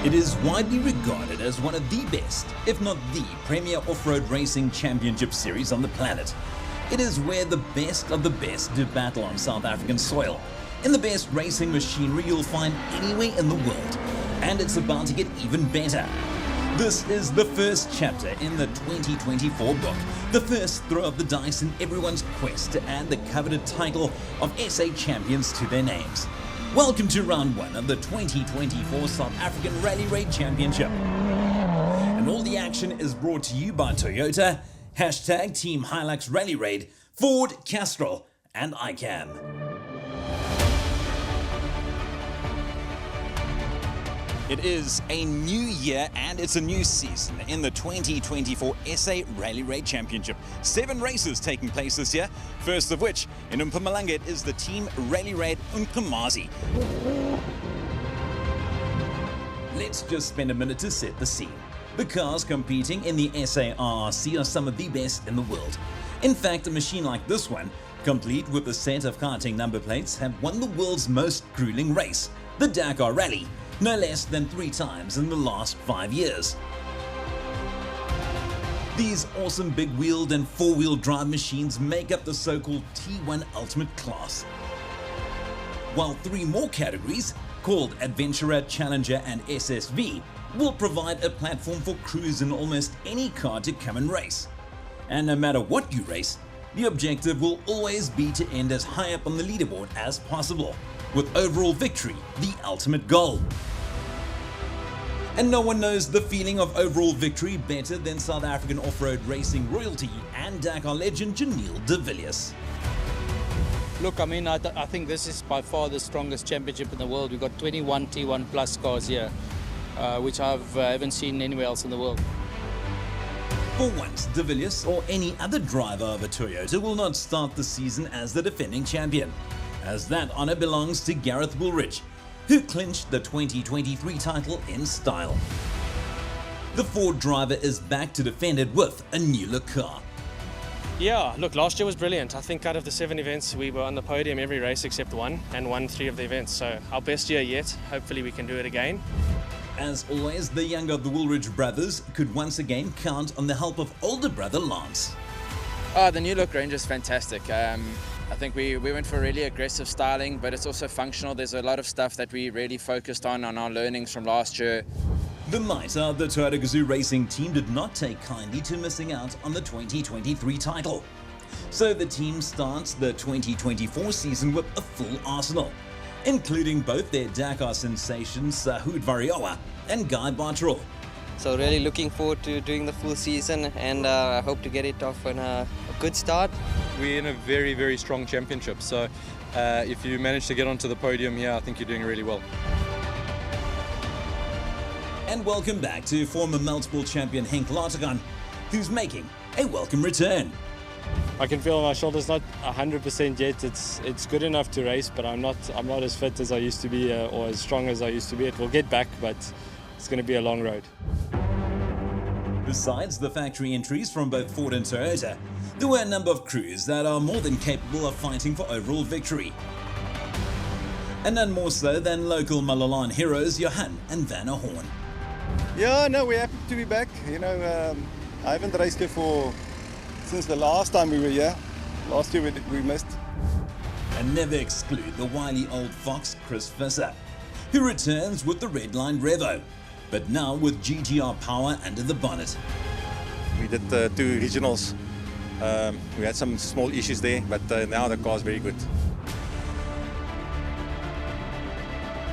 It is widely regarded as one of the best, if not the premier off-road racing championship series on the planet. It is where the best of the best do battle on South African soil, in the best racing machinery you'll find anywhere in the world, and it's about to get even better. This is the first chapter in the 2024 book, the first throw of the dice in everyone's quest to add the coveted title of SA Champions to their names. Welcome to round one of the 2024 South African Rally Raid Championship. And all the action is brought to you by Toyota, hashtag Team HiluxRallyRaid, Ford, Castrol, and ICAM. It is a new year and it's a new season in the 2024 SA Rally Raid Championship. 7 races taking place this year, first of which in Mpumalanga it is the Team RallyRaid Nkomazi. Let's just spend a minute to set the scene. The cars competing in the SARRC are some of the best in the world. In fact, a machine like this one, complete with a set of karting number plates, have won the world's most grueling race, the Dakar Rally, no less than 3 times in the last 5 years. These awesome big-wheeled and 4-wheel drive machines make up the so-called T1 Ultimate class, while 3 more categories, called Adventurer, Challenger and SSV, will provide a platform for crews in almost any car to come and race. And no matter what you race, the objective will always be to end as high up on the leaderboard as possible, with overall victory the ultimate goal. And no one knows the feeling of overall victory better than South African off-road racing royalty and Dakar legend Janelle de Villiers. Look, I mean, I think this is by far the strongest championship in the world. We've got 21 T1 Plus cars here, which I haven't seen anywhere else in the world. For once, de Villiers or any other driver of a Toyota will not start the season as the defending champion, as that honour belongs to Gareth Woolridge, who clinched the 2023 title in style. The Ford driver is back to defend it with a new look car. Yeah, look, last year was brilliant. I think out of the 7 events, we were on the podium every race except one, and won 3 of the events. So our best year yet. Hopefully we can do it again. As always, the younger of the Woolridge brothers could once again count on the help of older brother Lance. The new look range is fantastic. I think we went for really aggressive styling, but it's also functional. There's a lot of stuff that we really focused on our learnings from last year. The might of the Toyota Gazoo racing team did not take kindly to missing out on the 2023 title. So the team starts the 2024 season with a full arsenal, including both their Dakar sensations Sahud Varioa and Guy Bartrell. So really looking forward to doing the full season, and I hope to get it off on a good start. We're in a very, very strong championship, so if you manage to get onto the podium here, I think you're doing really well. And welcome back to former multiple champion Henk Lategan, who's making a welcome return. I can feel my shoulder's not 100% yet. It's good enough to race, but I'm not as fit as I used to be or as strong as I used to be. It will get back, but it's going to be a long road. Besides the factory entries from both Ford and Toyota, there were a number of crews that are more than capable of fighting for overall victory. And none more so than local Malalan heroes Johan and Vanna Horn. Yeah, no, we're happy to be back. You know, I haven't raced here since the last time we were here. Last year we missed. And never exclude the wily old fox Chris Visser, who returns with the Redline Revo, but now with GGR power under the bonnet. We did 2 regionals. We had some small issues there, but now the car's very good.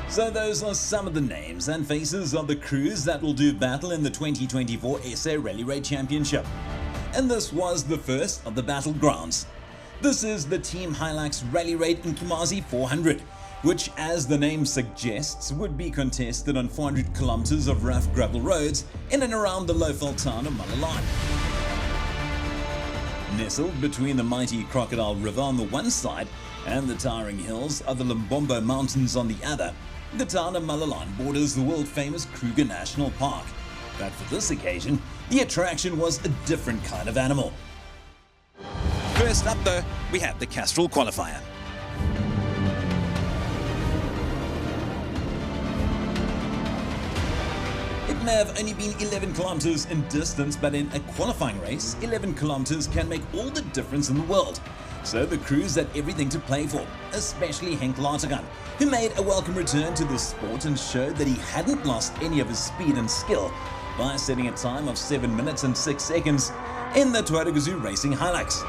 So those are some of the names and faces of the crews that will do battle in the 2024 SA Rally Raid Championship. And this was the first of the battlegrounds. This is the Team HiluxRallyRaid Nkomazi 400, which, as the name suggests, would be contested on 400 kilometers of rough gravel roads in and around the low-fell town of Malalan. Nestled between the mighty Crocodile River on the one side and the towering hills of the Limbombo Mountains on the other, the town of Malalan borders the world-famous Kruger National Park. But for this occasion, the attraction was a different kind of animal. First up though, we have the Castrol qualifier. It may have only been 11 kilometers in distance, but in a qualifying race, 11 kilometers can make all the difference in the world. So the crews had everything to play for, especially Henk Lategan, who made a welcome return to the sport and showed that he hadn't lost any of his speed and skill by setting a time of 7 minutes and 6 seconds in the Toyota Gazoo Racing Hilux.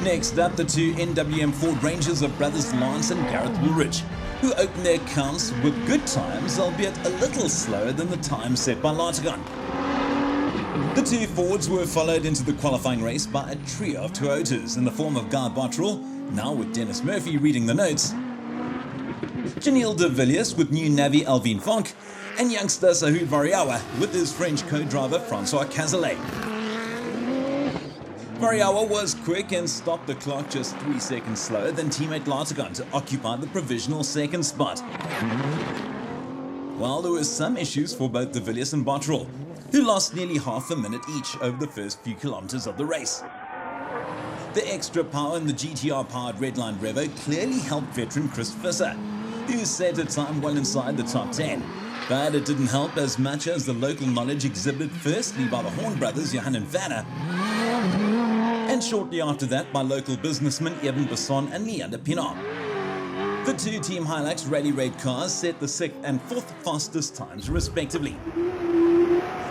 Next up, the two NWM Ford Rangers of brothers Lance and Gareth Woolridge, who opened their counts with good times, albeit a little slower than the time set by Lategan. The two Fords were followed into the qualifying race by a trio of Toyotas in the form of Guy Bottrell, now with Dennis Murphy reading the notes, Janelle de Villiers with new Navi Alvin Fonk, and youngster Sahud Variawa with his French co-driver Francois Cazalet. Variawa was quick and stopped the clock just 3 seconds slower than teammate Lategan to occupy the provisional second spot. While there were some issues for both de Villiers and Bottrell, who lost nearly half a minute each over the first few kilometers of the race. The extra power in the GTR-powered Redline Revo clearly helped veteran Chris Visser, who set a time well inside the top 10. But it didn't help as much as the local knowledge exhibited firstly by the Horn brothers Johan and Vanna, and shortly after that by local businessmen Evan Besson and Leander Pinard. The two Team HiluxRallyRaid cars set the 6th and 4th fastest times respectively.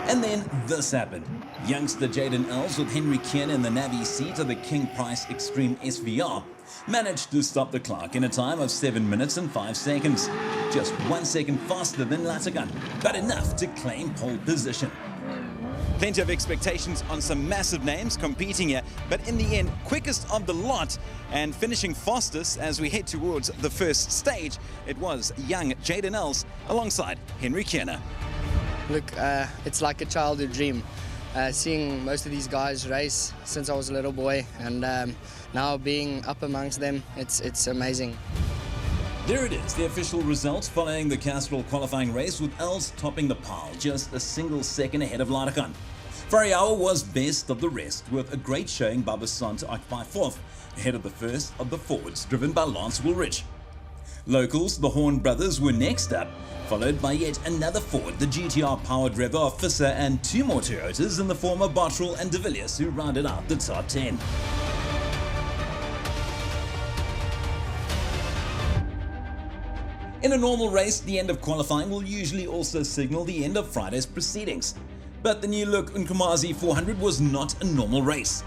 And then this happened. Youngster Jaden Els with Henry Kiernan in the Navi seat of the King Price Extreme SVR managed to stop the clock in a time of 7 minutes and 5 seconds. Just 1 second faster than Lategan, but enough to claim pole position. Plenty of expectations on some massive names competing here, but in the end, quickest of the lot and finishing fastest as we head towards the first stage, it was young Jaden Els alongside Henry Kiernan. Look, it's like a childhood dream. Seeing most of these guys race since I was a little boy, and now being up amongst them, it's amazing. There it is, the official results following the Castrol qualifying race, with Els topping the pile, just a single second ahead of Lategan. Variawa was best of the rest, with a great showing by Besson to occupy 4th, ahead of the first of the Fords, driven by Lance Woolridge. Locals, the Horn brothers, were next up, followed by yet another Ford, the GTR-powered Revo of Visser, and 2 more Toyotas in the form of Bottrell and de Villiers, who rounded out the top 10. In a normal race, the end of qualifying will usually also signal the end of Friday's proceedings. But the new look Nkomazi 400 was not a normal race.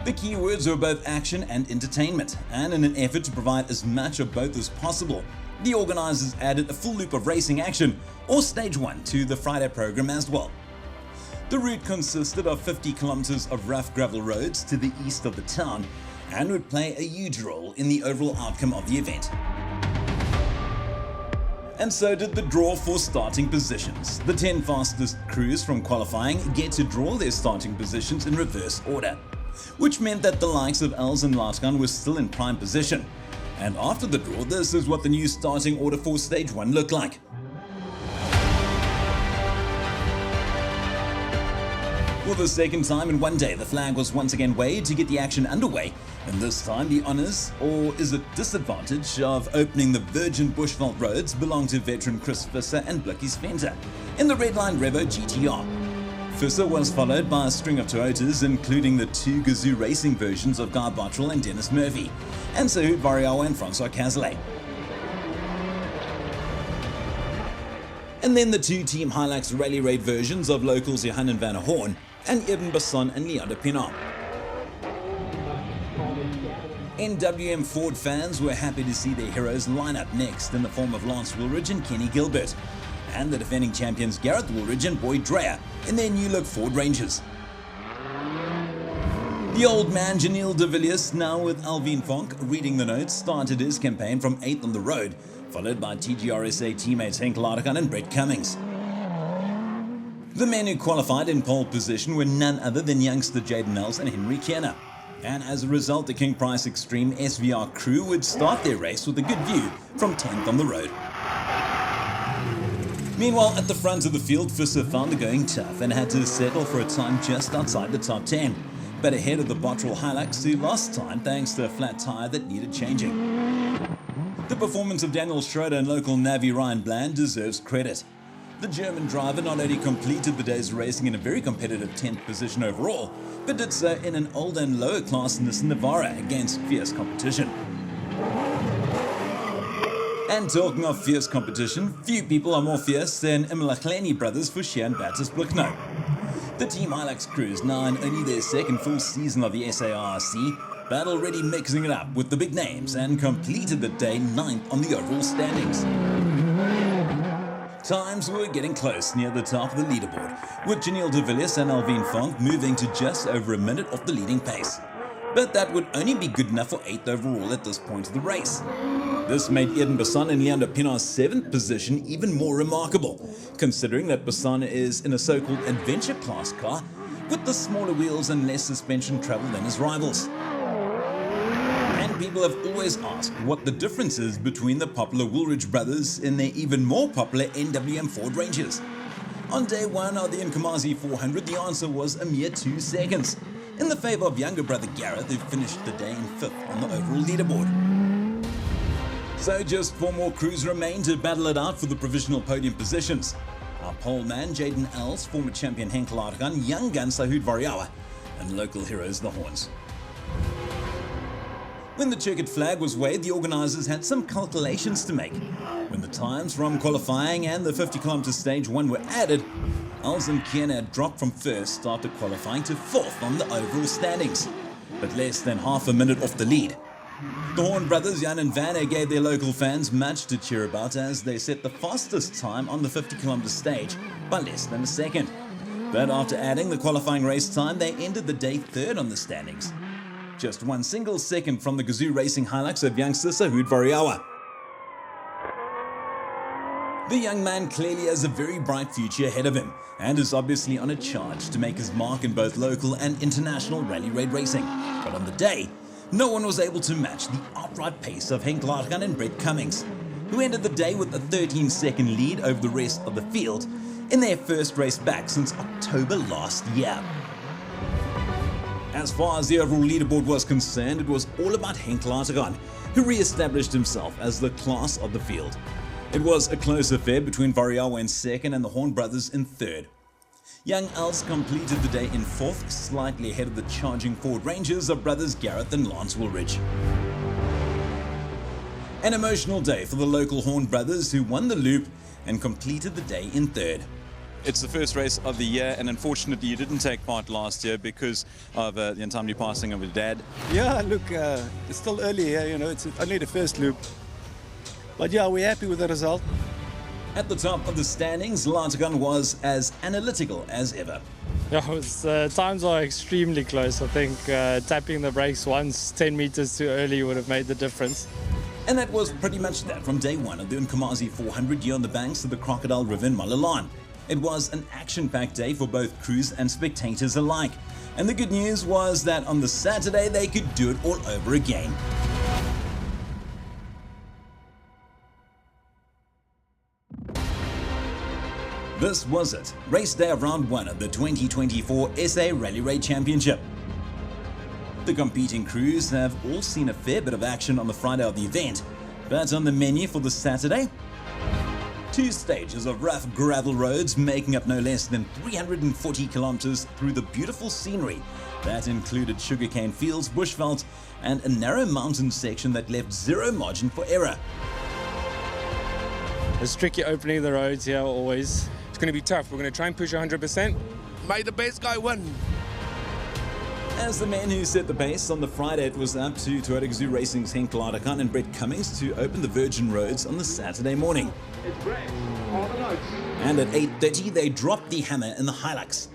The keywords were both action and entertainment, and in an effort to provide as much of both as possible, the organisers added a full loop of racing action, or Stage 1, to the Friday program as well. The route consisted of 50 kilometers of rough gravel roads to the east of the town, and would play a huge role in the overall outcome of the event. And so did the draw for starting positions. The 10 fastest crews from qualifying get to draw their starting positions in reverse order, which meant that the likes of Els and Lategan were still in prime position. And after the draw, this is what the new starting order for Stage 1 looked like. For the second time in one day, the flag was once again waved to get the action underway, and this time the honours, or is it disadvantage, of opening the virgin bushveld roads belonged to veteran Chris Visser and Blikkies Venter in the Redline Revo GTR. Visser was followed by a string of Toyotas, including the 2 Gazoo racing versions of Guy Bottrell and Dennis Murphy, and Sahud Variawa and Francois Cazalet. And then the 2 Team HiluxRallyRaid versions of locals Johan and Van Horn, and Evan Besson and Leander Pinard. NWM Ford fans were happy to see their heroes line up next in the form of Lance Woolridge and Kenny Gilbert, and the defending champions Gareth Woolridge and Boyd Dreyer in their new look Ford Rangers. The old man Janelle de Villiers, now with Alvin Fonk reading the notes, started his campaign from 8th on the road, followed by TGRSA teammates Henk Lategan and Brett Cummings. The men who qualified in pole position were none other than youngster Jaden Els and Henry Kiernan, and as a result the King Price Extreme SVR crew would start their race with a good view from 10th on the road. Meanwhile, at the front of the field, Visser found the going tough and had to settle for a time just outside the top 10, but ahead of the Bottrell Hilux, who lost time thanks to a flat tyre that needed changing. The performance of Daniel Schroeder and local Navi Ryan Bland deserves credit. The German driver not only completed the day's racing in a very competitive 10th position overall, but did so in an older and lower class Nissan Navara against fierce competition. And talking of fierce competition, few people are more fierce than Imlachleni brothers Fouchier and Batis Blickno. The Team Hilux crews, now in only their second full season of the SARRC, but already mixing it up with the big names and completed the day 9th on the overall standings. Times were getting close near the top of the leaderboard, with Janelle de Villiers and Alvin Funk moving to just over a minute off the leading pace. But that would only be good enough for 8th overall at this point of the race. This made Eden Basana and Leander Pinar's 7th position even more remarkable, considering that Basana is in a so-called adventure class car with the smaller wheels and less suspension travel than his rivals. And people have always asked what the difference is between the popular Woolridge brothers and their even more popular NWM Ford Rangers. On day 1 of the Nkomazi 400, the answer was a mere 2 seconds, in the favour of younger brother Gareth, who finished the day in 5th on the overall leaderboard. So just 4 more crews remain to battle it out for the provisional podium positions. Our pole man Jaden Els, former champion Henk Laargan, young gun Sahud Variawa, and local heroes the Horns. When the checkered flag was waved, the organisers had some calculations to make. When the times from qualifying and the 50km stage 1 were added, Els and Kian had dropped from 1st after qualifying to 4th on the overall standings, but less than half a minute off the lead. The Horn brothers Jan and Vanna gave their local fans much to cheer about as they set the fastest time on the 50km stage by less than a second. But after adding the qualifying race time, they ended the day 3rd on the standings. Just 1 single second from the Gazoo Racing Hilux of youngster Sahud Variawa. The young man clearly has a very bright future ahead of him and is obviously on a charge to make his mark in both local and international rally raid racing. But on the day, no one was able to match the outright pace of Henk Laargan and Brett Cummings, who ended the day with a 13-second lead over the rest of the field in their first race back since October last year. As far as the overall leaderboard was concerned, it was all about Henk Laargan, who re-established himself as the class of the field. It was a close affair between Variawa in 2nd and the Horn brothers in 3rd. Young Els completed the day in 4th, slightly ahead of the charging Ford Rangers of brothers Gareth and Lance Woolridge. An emotional day for the local Horn brothers, who won the loop and completed the day in 3rd. It's the first race of the year, and unfortunately you didn't take part last year because of the untimely passing of your dad. Yeah, look, it's still early here, you know, it's only the first loop. But yeah, we're happy with the result. At the top of the standings, Laargan was as analytical as ever. Yeah, times are extremely close. I think tapping the brakes once 10 meters too early would have made the difference. And that was pretty much that from day 1 of the Nkomazi 400 here on the banks of the Crocodile River in Malalan. It was an action-packed day for both crews and spectators alike. And the good news was that on the Saturday they could do it all over again. This was it, race day of round 1 of the 2024 SA Rally Raid Championship. The competing crews have all seen a fair bit of action on the Friday of the event, but on the menu for the Saturday, 2 stages of rough gravel roads making up no less than 340 kilometers through the beautiful scenery that included sugarcane fields, bushveld, and a narrow mountain section that left zero margin for error. It's tricky opening the roads here always. It's going to be tough. We're going to try and push 100%. May the best guy win. As the men who set the pace on the Friday, it was up to Toyota Gazoo Racing's Henk Laargan and Brett Cummings to open the virgin roads on the Saturday morning. And at 8:30 they dropped the hammer in the Hilux.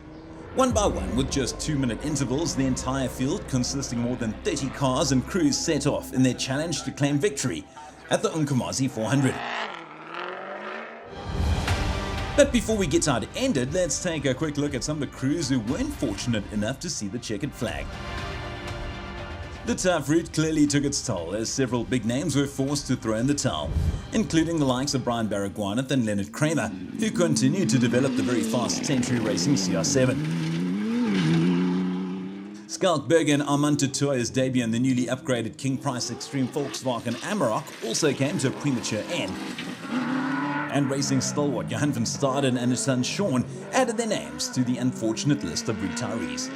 One by one, with just 2-minute intervals, the entire field, consisting of more than 30 cars and crews, set off in their challenge to claim victory at the Nkomazi 400. But before we get how it ended, let's take a quick look at some of the crews who weren't fortunate enough to see the checkered flag. The tough route clearly took its toll, as several big names were forced to throw in the towel, including the likes of Brian Baragwanath and Leonard Kramer, who continued to develop the very fast Century Racing CR7. Skalkberg and Armand Tutoya's debut in the newly upgraded King Price Extreme Volkswagen Amarok also came to a premature end. And racing stalwart Johan van Staden and his son Sean added their names to the unfortunate list of retirees.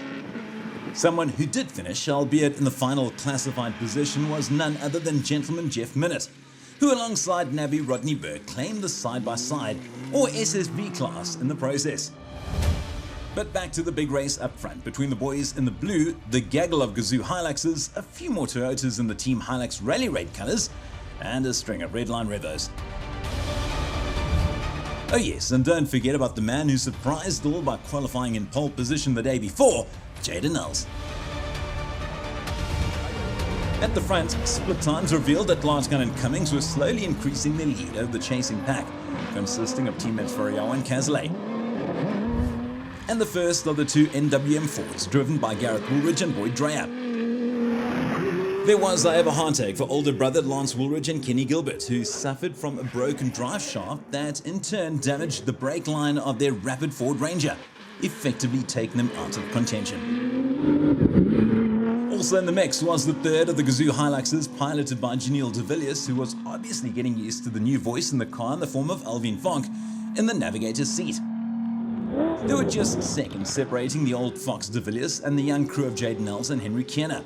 Someone who did finish, albeit in the final classified position, was none other than gentleman Jeff Minott, who alongside Nabi Rodney Burke claimed the side-by-side or SSV class in the process. But back to the big race up front between the boys in the blue, the gaggle of Gazoo Hiluxes, a few more Toyotas in the Team HiluxRallyRaid colours, and a string of Redline Revos. Oh yes, and don't forget about the man who surprised all by qualifying in pole position the day before, Jaden Nels. At the front, split times revealed that Largegun and Cummings were slowly increasing their lead over the chasing pack, consisting of teammates Variawa and Cazalet. And the first of the two NWM4s, driven by Gareth Woolridge and Boyd Dreyer. There was, however, a heartache for older brother Lance Woolridge and Kenny Gilbert, who suffered from a broken drive shaft that in turn damaged the brake line of their rapid Ford Ranger, effectively taking them out of contention. Also in the mix was the third of the Gazoo Hiluxes, piloted by Janelle de Villiers, who was obviously getting used to the new voice in the car in the form of Alvin Vonk in the navigator's seat. There were just seconds separating the old Fox de Villiers and the young crew of Jaden Nels and Henry Kierner,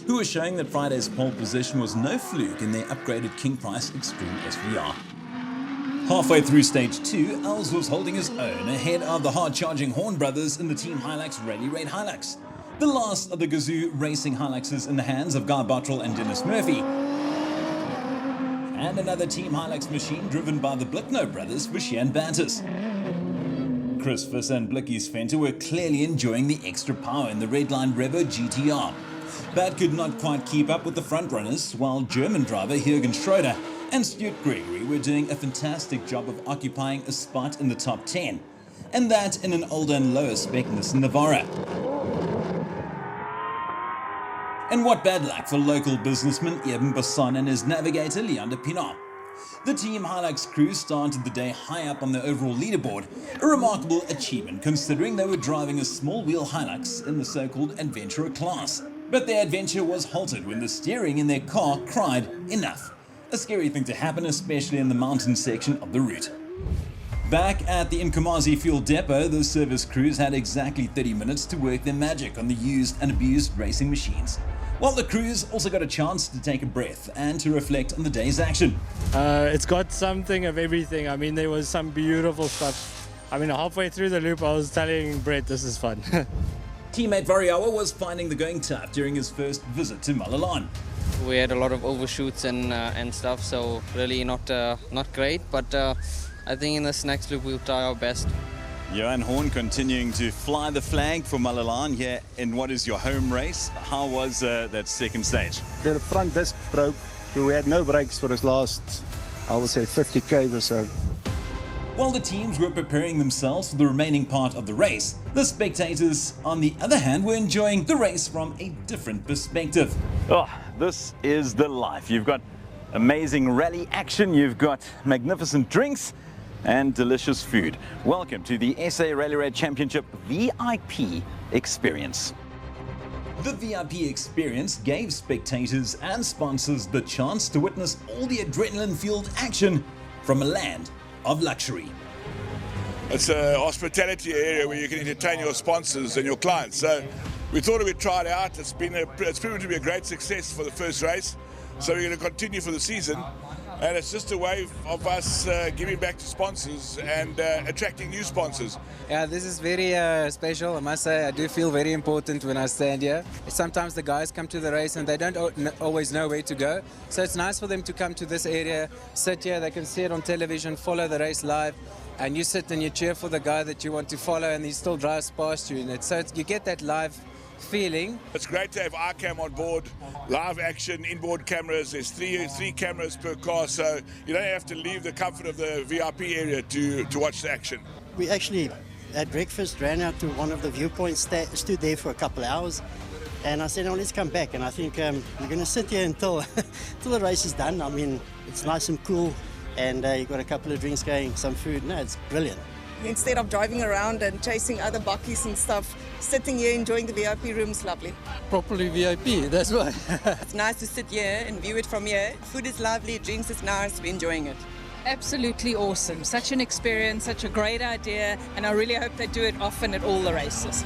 who were showing that Friday's pole position was no fluke in their upgraded King Price Extreme SVR. Halfway through stage 2, Els was holding his own ahead of the hard-charging Horn brothers in the Team HiluxRallyRaid Hilux, the last of the Gazoo racing Hiluxes in the hands of Guy Bottrell and Dennis Murphy, and another Team Hilux machine driven by the Blickno brothers, Vishian Bantus. Chris Visser and Blickies Fenter were clearly enjoying the extra power in the Redline Revo GTR, but could not quite keep up with the front runners, while German driver Jürgen Schroeder and Stuart Gregory were doing a fantastic job of occupying a spot in the top 10, and that in an older and lower spec Nissan Navara. And what bad luck for local businessman Eben Basson and his navigator Leander Pinot. The Team Hilux crew started the day high up on the overall leaderboard, a remarkable achievement considering they were driving a small wheel Hilux in the so-called adventurer class. But their adventure was halted when the steering in their car cried, "Enough." A scary thing to happen, especially in the mountain section of the route. Back at the Nkomazi fuel depot, the service crews had exactly 30 minutes to work their magic on the used and abused racing machines, while the crews also got a chance to take a breath and to reflect on the day's action. It's got something of everything. I mean, there was some beautiful stuff. I mean, halfway through the loop, I was telling Brett, this is fun. Teammate Variawa was finding the going tough during his first visit to Malalan. We had a lot of overshoots and stuff, so really not great. But I think in this next loop we'll try our best. Johan Horn continuing to fly the flag for Malalan here in what is your home race. How was that second stage? The front disc broke, so we had no brakes for his last, I would say, 50 km or so. While the teams were preparing themselves for the remaining part of the race, the spectators, on the other hand, were enjoying the race from a different perspective. Oh, this is the life. You've got amazing rally action, you've got magnificent drinks, and delicious food. Welcome to the SA Rally Raid Championship VIP experience. The VIP experience gave spectators and sponsors the chance to witness all the adrenaline-fueled action from a land of luxury. It's a hospitality area where you can entertain your sponsors and your clients. So we thought we'd try it out. It's proven to be a great success for the first race. So we're going to continue for the season. And it's just a way of us giving back to sponsors and attracting new sponsors. Yeah, this is very special. I must say, I do feel very important when I stand here. Sometimes the guys come to the race and they don't always know where to go. So it's nice for them to come to this area, sit here, they can see it on television, follow the race live, and you sit and you cheer for the guy that you want to follow and he still drives past you in it. So you get that live feeling. It's great to have iCam on board, live action, inboard cameras. There's three cameras per car, so you don't have to leave the comfort of the VIP area to watch the action. We actually, at breakfast, ran out to one of the viewpoints, stood there for a couple of hours, and I said, "Oh, let's come back." And I think we're going to sit here until the race is done. I mean, it's nice and cool, and you've got a couple of drinks going, some food. No, it's brilliant. Instead of driving around and chasing other bakkies and stuff, sitting here enjoying the VIP room's lovely. Properly VIP, that's why. It's nice to sit here and view it from here. Food is lovely, drinks is nice, we're enjoying it. Absolutely awesome. Such an experience, such a great idea, and I really hope they do it often at all the races.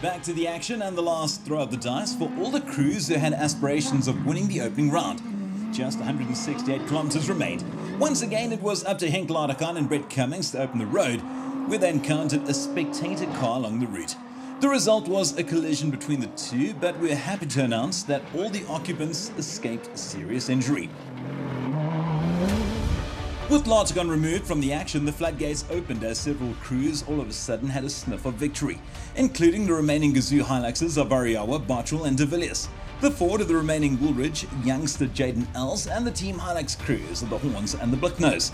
Back to the action and the last throw of the dice for all the crews who had aspirations of winning the opening round. Just 168 kilometers remained. Once again, it was up to Henk Ladekan and Brett Cummings to open the road, where they encountered a spectator car along the route. The result was a collision between the two, but we're happy to announce that all the occupants escaped serious injury. With Ladekan removed from the action, the floodgates opened as several crews all of a sudden had a sniff of victory, including the remaining Gazoo Hiluxes of Variawa, Bartrell and De Villiers, the Ford of the remaining Woolridge, youngster Jaden Els, and the Team Hilux crews of the Horns and the Blicknose.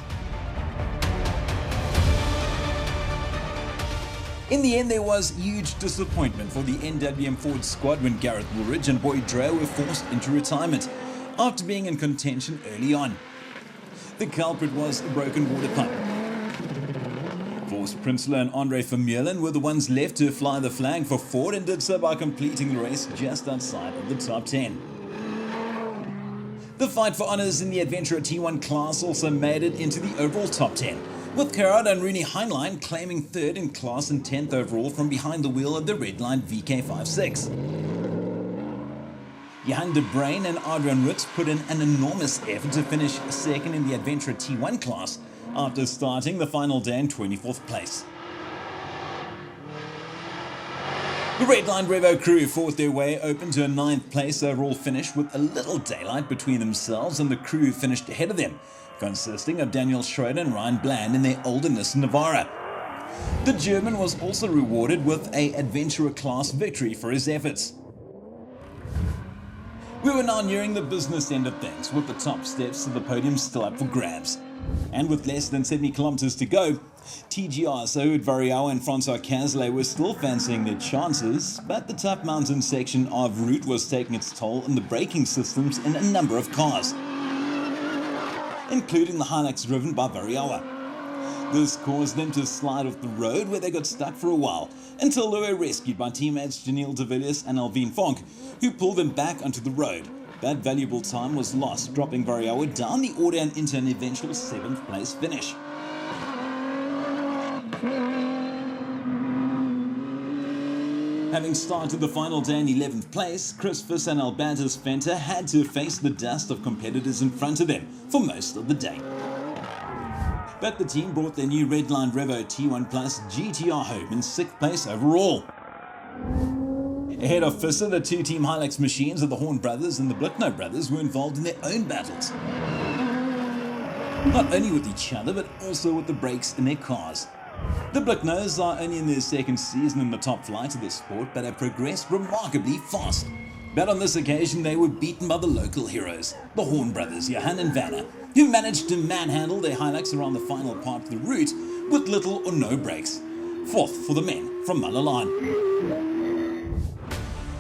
In the end, there was huge disappointment for the NWM Ford squad when Gareth Woolridge and Boyd Dreyer were forced into retirement after being in contention early on. The culprit was a broken water pump. Force Prinsloo and Andre Vermeulen were the ones left to fly the flag for Ford and did so by completing the race just outside of the top 10. The fight for honours in the Adventurer T1 class also made it into the overall top 10, with Gerard and Rooney Heinlein claiming 3rd in class and 10th overall from behind the wheel of the Redline VK56. Johan de Bruin and Adrian Ritz put in an enormous effort to finish 2nd in the Adventurer T1 class after starting the final day in 24th place. The Redline Revo crew fought their way open to a 9th place overall finish with a little daylight between themselves and the crew who finished ahead of them, consisting of Daniel Schroeder and Ryan Bland in their older Nissan Navara. The German was also rewarded with an Adventurer class victory for his efforts. We were now nearing the business end of things, with the top steps to the podium still up for grabs. And with less than 70 kilometers to go, TGRSA, Variawa and Francois Cazelet were still fancying their chances, but the tough mountain section of route was taking its toll on the braking systems in a number of cars, including the Hilux driven by Variawa. This caused them to slide off the road, where they got stuck for a while, until they were rescued by teammates Janelle De Villiers and Alvin Fonk, who pulled them back onto the road. That valuable time was lost, dropping Variawa down the order and into an eventual 7th place finish. Having started the final day in 11th place, Chris Fiss and Albertus Venter had to face the dust of competitors in front of them for most of the day. But the team brought their new Redline Revo T1 Plus GTR home in 6th place overall. Ahead of Fisser, the two Team Hilux machines of the Horn brothers and the Blickno brothers were involved in their own battles, not only with each other but also with the brakes in their cars. The Blicknos are only in their 2nd season in the top flight of the sport, but have progressed remarkably fast. But on this occasion they were beaten by the local heroes, the Horn brothers Johan and Vanna, who managed to manhandle their Hilux around the final part of the route with little or no brakes. 4th for the men from Malalan.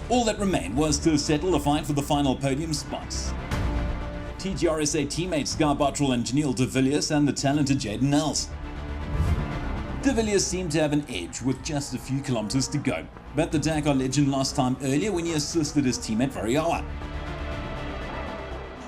All that remained was to settle the fight for the final podium spots. TGRSA teammates Guy Bartrell and Janelle De Villiers and the talented Jaden Els. De Villiers seemed to have an edge with just a few kilometers to go, but the Dakar legend lost time earlier when he assisted his teammate Variawa.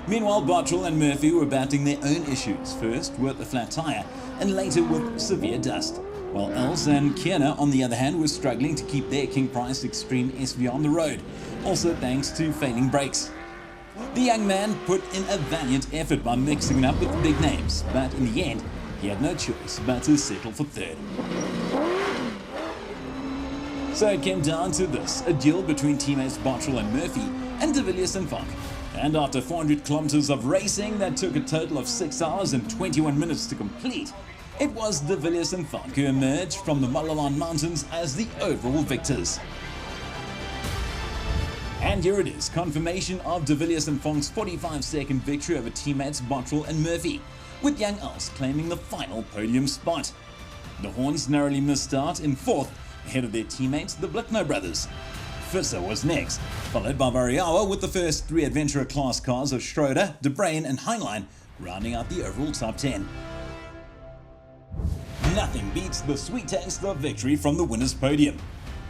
Meanwhile, Bartrell and Murphy were battling their own issues, first with a flat tyre and later with severe dust, while Els and Kierna, on the other hand, were struggling to keep their King Price Extreme SV on the road, also thanks to failing brakes. The young man put in a valiant effort by mixing it up with big names, but in the end, he had no choice but to settle for 3rd. So it came down to this, a duel between teammates Bartrell and Murphy and De Villiers and Fonk. And after 400 kilometers of racing that took a total of 6 hours and 21 minutes to complete, it was De Villiers and Fonk who emerged from the Malalan Mountains as the overall victors. And here it is, confirmation of De Villiers and Fonk's 45-second victory over teammates Bartrell and Murphy, with young Els claiming the final podium spot. The Horns narrowly missed out in 4th, ahead of their teammates, the Blickno brothers. Fisser was next, followed by Variawa with the first 3 Adventurer class cars of Schroeder, De Bruin and Heinlein rounding out the overall top 10. Nothing beats the sweet taste of victory from the winner's podium.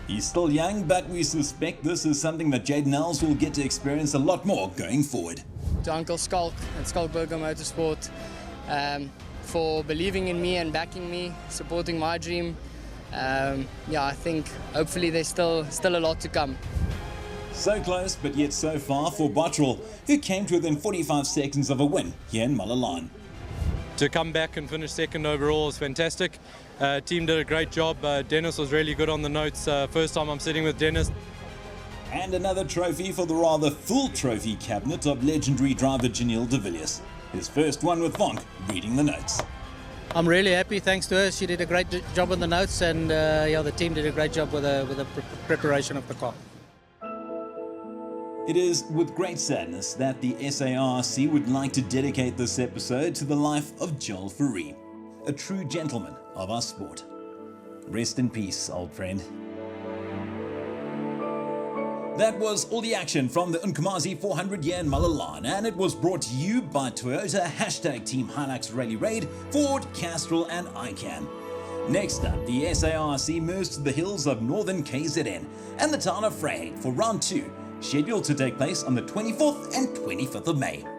He's still young, but we suspect this is something that Jaden Els will get to experience a lot more going forward. To Uncle Skalk and Skalkburger Motorsport for believing in me and backing me, supporting my dream. I think hopefully there's still a lot to come. So close, but yet so far for Bottrell, who came to within 45 seconds of a win here in Malalan. To come back and finish second overall is fantastic. Team did a great job. Dennis was really good on the notes. First time I'm sitting with Dennis. And another trophy for the rather full trophy cabinet of legendary driver Janelle de Villiers. His first one with Vonk reading the notes. I'm really happy, thanks to her. She did a great job on the notes, and the team did a great job with the preparation of the car. It is with great sadness that the SARRC would like to dedicate this episode to the life of Joel Fourie, a true gentleman of our sport. Rest in peace, old friend. That was all the action from the Nkomazi 400 here in Malalan, and it was brought to you by Toyota, #Team HiluxRallyRaid, Ford, Castrol and ICANN. Next up, the SARRC moves to the hills of northern KZN and the town of Vryheid for round 2, scheduled to take place on the 24th and 25th of May.